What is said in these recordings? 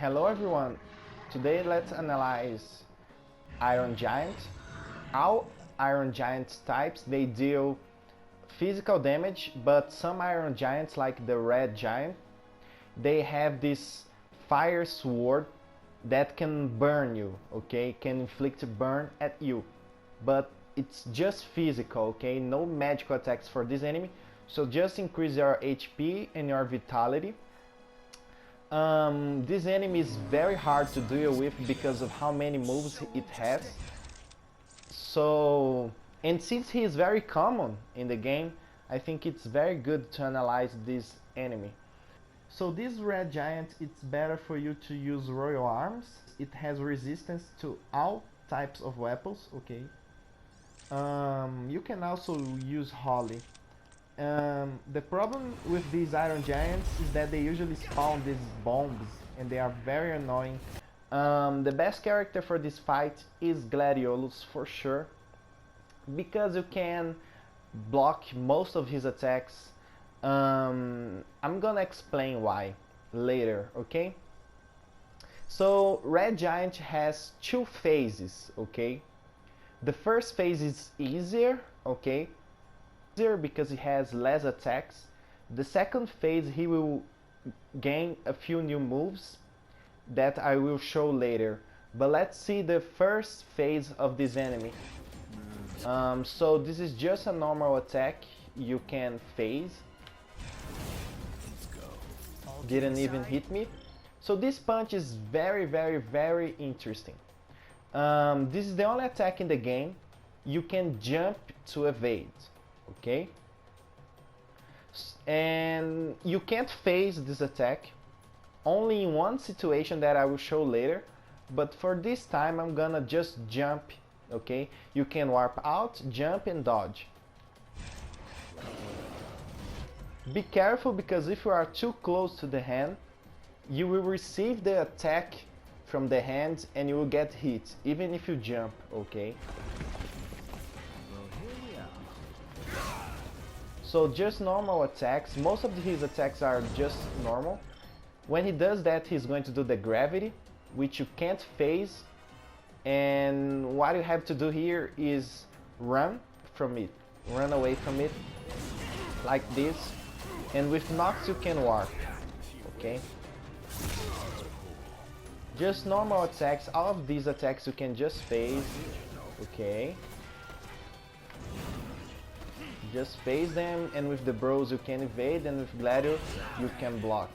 Hello everyone, today let's analyze Iron Giant. All Iron Giant types, they deal physical damage, but some Iron Giants like the Red Giant, they have this fire sword that can burn you, okay? Can inflict burn at you, but it's just physical, okay? No magical attacks for this enemy, so just increase your HP and your vitality. This enemy is very hard to deal with because of how many moves it has. So, and since he is very common in the game, I think it's very good to analyze this enemy. So this red giant, it's better for you to use royal arms. It has resistance to all types of weapons, okay? You can also use Holly. The problem with these Iron Giants is that they usually spawn these bombs and they are very annoying. The best character for this fight is Gladiolus for sure, because you can block most of his attacks. I'm gonna explain why later, okay? So Red Giant has two phases, okay? The first phase is easier, okay? Because he has less attacks. The second phase he will gain a few new moves that I will show later. But let's see the first phase of this enemy. So this is just a normal attack you can phase. Didn't even hit me. So this punch is very interesting. This is the only attack in the game you can jump to evade. Okay, and you can't phase this attack, only in one situation that I will show later, but for this time I'm gonna just jump. Okay, you can warp out, jump and dodge. Be careful, because if you are too close to the hand, you will receive the attack from the hand and you will get hit even if you jump. Okay, so just normal attacks. Most of his attacks are just normal. When he does that, he's going to do the gravity, which you can't phase. And what you have to do here is run from it. Run away from it, like this. And with Nox you can warp. Okay? Just normal attacks. All of these attacks you can just phase. Okay? Just phase them, and with the bros you can evade, and with gladio you can block.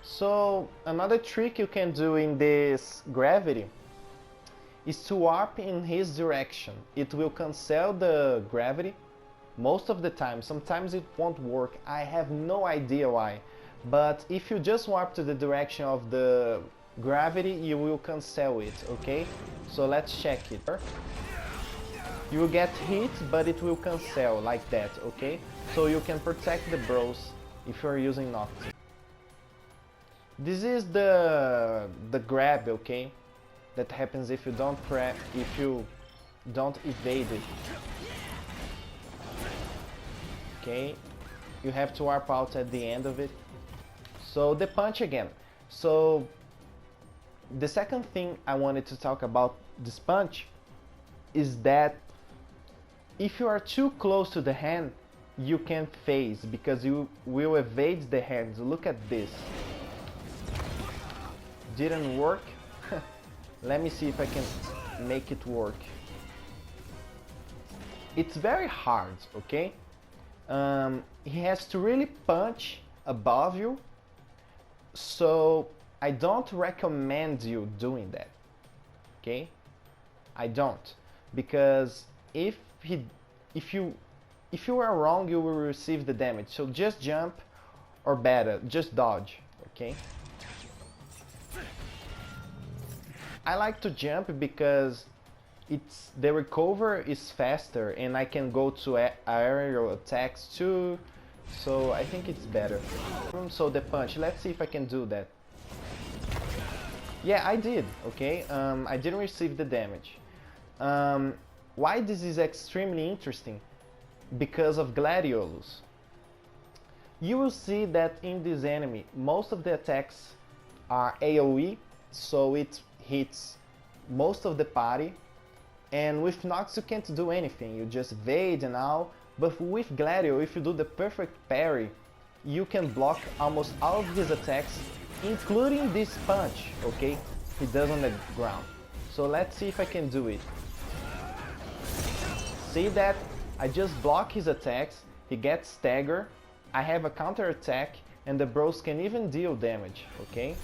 So another trick you can do in this gravity is to warp in his direction. It will cancel the gravity most of the time. Sometimes it won't work, I have no idea why, but if you just warp to the direction of the gravity, you will cancel it. Okay, so let's check it. You will get hit, but it will cancel like that, okay? So you can protect the bros if you're using Nox. This is the grab, okay? That happens if you don't evade it. Okay? You have to warp out at the end of it. So the punch again. So the second thing I wanted to talk about this punch is that if you are too close to the hand, you can phase, because you will evade the hands. Look at this. Didn't work. Let me see if I can make it work. It's very hard, okay? He has to really punch above you, so I don't recommend you doing that. Okay? I don't, because if you are wrong, you will receive the damage. So just jump, or better, just dodge. Okay? I like to jump because the recover is faster and I can go to aerial attacks too. So I think it's better. So the punch, let's see if I can do that. Yeah, I did. Okay, I didn't receive the damage. Why this is extremely interesting? Because of Gladiolus. You will see that in this enemy, most of the attacks are AoE, so it hits most of the party, and with Nox you can't do anything, you just evade and all, but with Gladio, if you do the perfect parry, you can block almost all of his attacks, including this punch, okay, he does on the ground. So let's see if I can do it. See that? I just block his attacks, he gets stagger, I have a counter attack, and the bros can even deal damage, okay?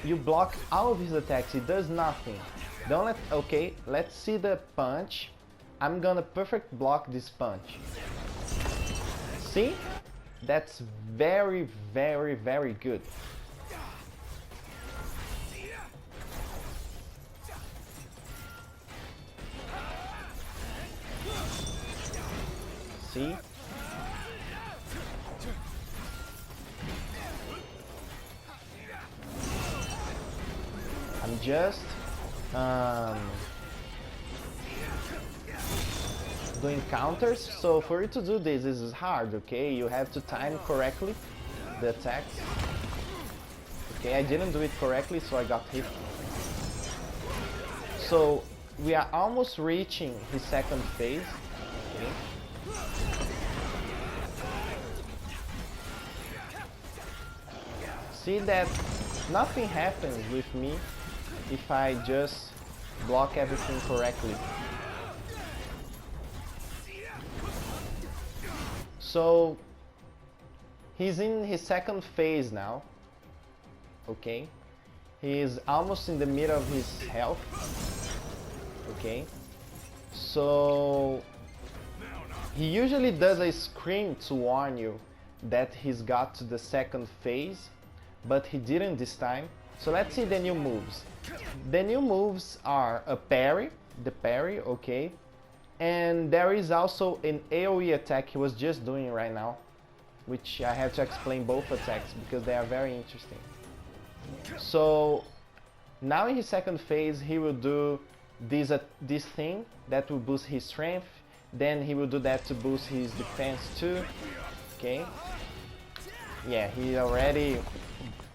You block all of his attacks, he does nothing. Don't let, okay, let's see the punch. I'm gonna perfect block this punch. See? That's very, very, very good. See? I'm just doing counters, so for you to do this is hard, okay? You have to time correctly the attacks. Okay, I didn't do it correctly, so I got hit. So we are almost reaching his second phase. Okay. See that nothing happens with me if I just block everything correctly. So he's in his second phase now. Okay, he is almost in the middle of his health. Okay, so he usually does a scream to warn you that he's got to the second phase, but he didn't this time. So let's see the new moves. The new moves are a parry, the parry, okay, and there is also an AoE attack he was just doing right now, which I have to explain both attacks because they are very interesting. So now in his second phase he will do this thing that will boost his strength, then he will do that to boost his defense too. Okay, yeah, he already,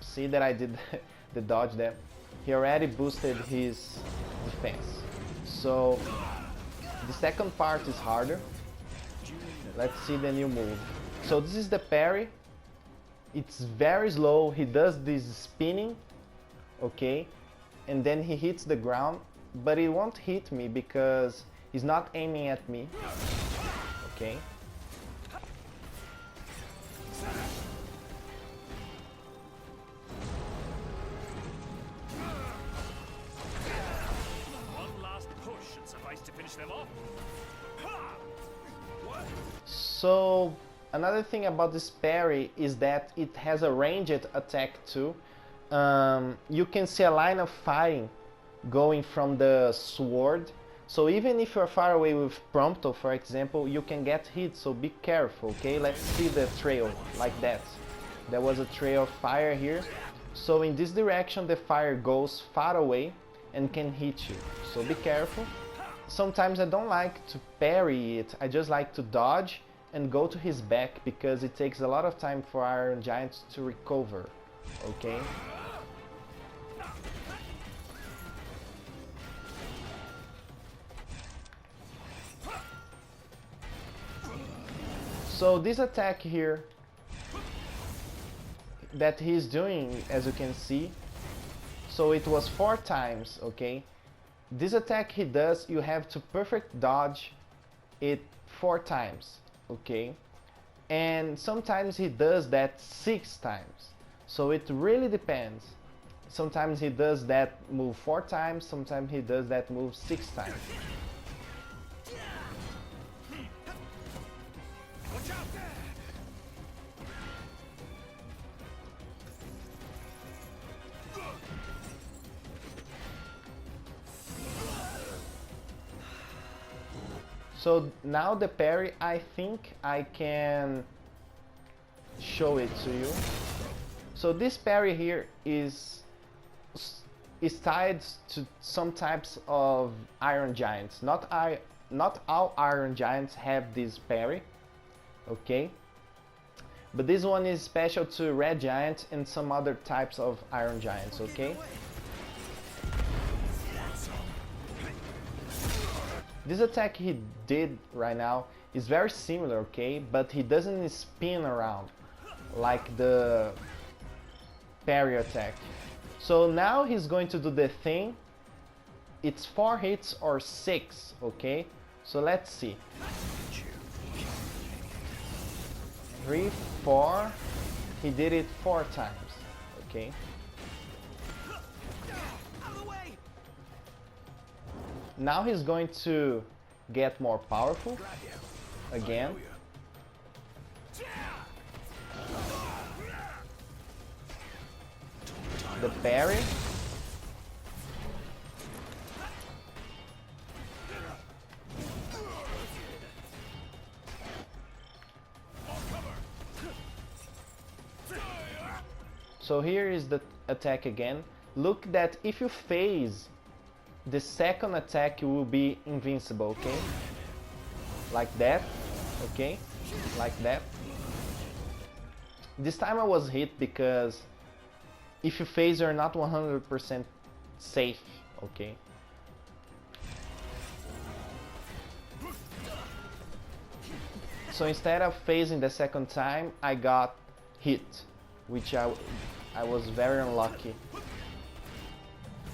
see that I did the dodge there, he already boosted his defense. So the second part is harder. Let's see the new move. So this is the parry. It's very slow, he does this spinning, okay, and then he hits the ground, but it won't hit me because he's not aiming at me, okay. One last push should suffice to finish them off. So another thing about this parry is that it has a ranged attack too. You can see a line of firing going from the sword. So even if you're far away with Prompto, for example, you can get hit, so be careful, okay? Let's see the trail, like that. There was a trail of fire here. So in this direction the fire goes far away and can hit you, so be careful. Sometimes I don't like to parry it, I just like to dodge and go to his back because it takes a lot of time for Iron Giants to recover, okay? So this attack here that he's doing, as you can see, so it was 4 times, okay? This attack he does, you have to perfect dodge it 4 times, okay? And sometimes he does that 6 times, so it really depends. Sometimes he does that move 4 times, sometimes he does that move 6 times. So now the parry, I think I can show it to you. So this parry here is is tied to some types of Iron Giants. Not all Iron Giants have this parry, okay? But this one is special to Red Giant and some other types of Iron Giants, okay? This attack he did right now is very similar, okay? But he doesn't spin around like the parry attack. So now he's going to do the thing. It's 4 hits or 6, okay? So let's see. 3, 4. He did it 4 times, okay? Now he's going to get more powerful again. The parry. So here is the attack again. Look that if you phase, the second attack will be invincible, okay? Like that, okay? Like that. This time I was hit because if you phase, you're not 100% safe, okay? So instead of phasing the second time, I got hit, which I was very unlucky.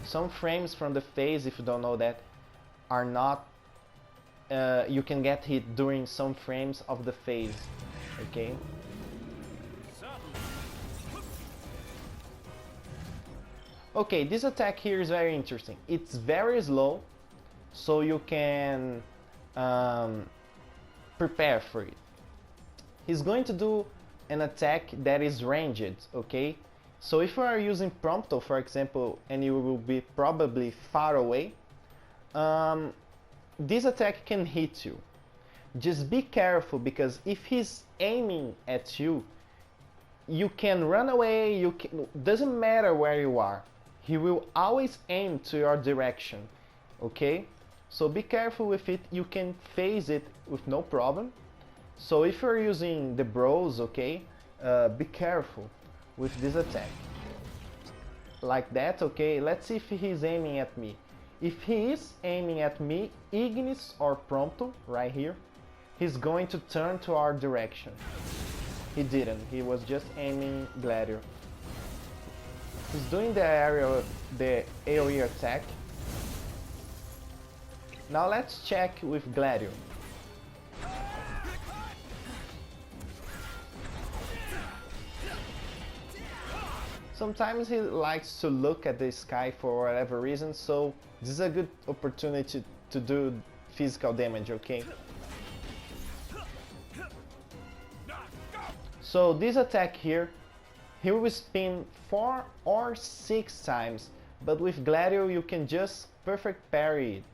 Some frames from the phase, if you don't know that, are not... you can get hit during some frames of the phase, okay? Okay, this attack here is very interesting. It's very slow, so you can prepare for it. He's going to do an attack that is ranged, okay? So if you are using Prompto, for example, and you will be probably far away, this attack can hit you. Just be careful, because if he's aiming at you, you can run away, doesn't matter where you are. He will always aim to your direction, okay? So be careful with it. You can phase it with no problem. So if you're using the bros, okay, be careful with this attack. Like that, okay? Let's see if he's aiming at me. If he is aiming at me, Ignis or Prompto, right here, he's going to turn to our direction. He didn't. He was just aiming Gladio. He's doing the AoE attack. Now let's check with Gladio. Sometimes he likes to look at the sky for whatever reason, so this is a good opportunity to do physical damage, okay? So this attack here, he will spin 4 or 6 times, but with Gladio you can just perfect parry it.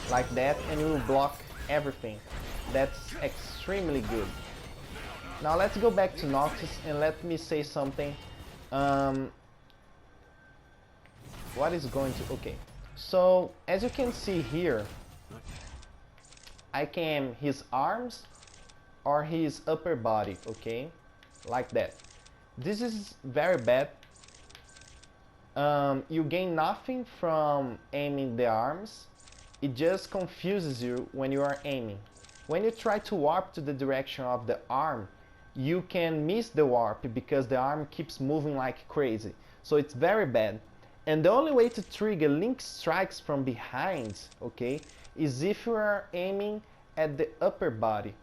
Like that, and you will block everything. That's extremely good. Now let's go back to Noctis and let me say something. What is going to... Okay. So, as you can see here, I can aim his arms or his upper body, okay? Like that. This is very bad. You gain nothing from aiming the arms. It just confuses you when you are aiming. When you try to warp to the direction of the arm, you can miss the warp because the arm keeps moving like crazy. So it's very bad. And the only way to trigger link strikes from behind, okay, is if you are aiming at the upper body.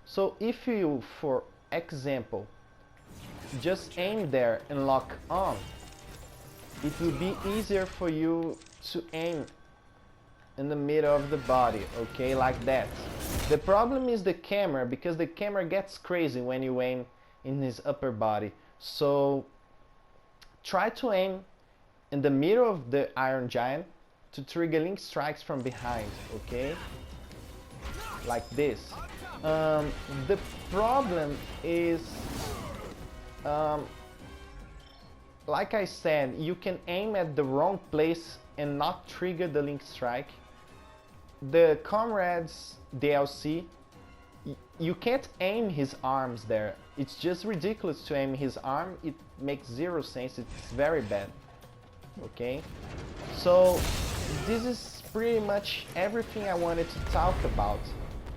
So if you, for example, just aim there and lock on, it will be easier for you to aim in the middle of the body, okay, like that. The problem is the camera, because the camera gets crazy when you aim in his upper body. So try to aim in the middle of the Iron Giant to trigger link strikes from behind, okay, like this. The problem is like I said, you can aim at the wrong place and not trigger the Link Strike. The Comrades DLC, you can't aim his arms there. It's just ridiculous to aim his arm. It makes zero sense. It's very bad. Okay, so this is pretty much everything I wanted to talk about.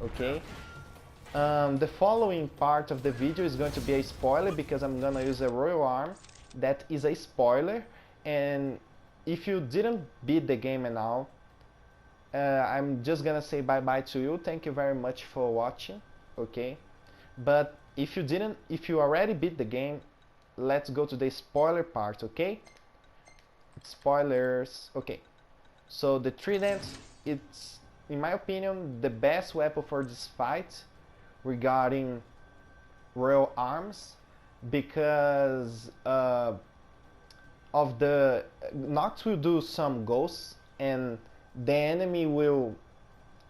Okay, the following part of the video is going to be a spoiler because I'm gonna use a Royal Arm that is a spoiler, and if you didn't beat the game and all, I'm just gonna say bye bye to you. Thank you very much for watching. Okay, but if you already beat the game, let's go to the spoiler part. Okay, spoilers. Okay, so the trident, it's in my opinion the best weapon for this fight regarding Royal Arms, because of the Noct will do some ghosts, and the enemy will,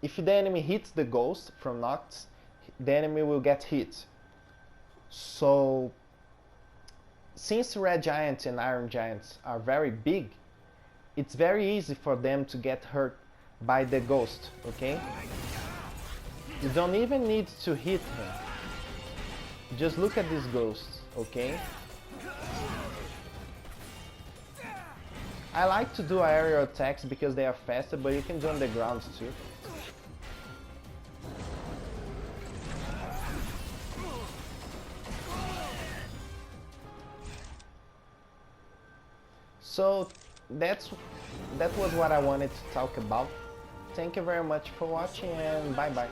if the enemy hits the ghost from Noct, the enemy will get hit. So since Red Giant and Iron Giants are very big, it's very easy for them to get hurt by the ghost. Okay, you don't even need to hit him, just look at these ghosts. Okay, I like to do aerial attacks because they are faster, but you can do on the ground too. So that was what I wanted to talk about. Thank you very much for watching, and bye bye.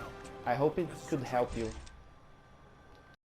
I hope it could help you.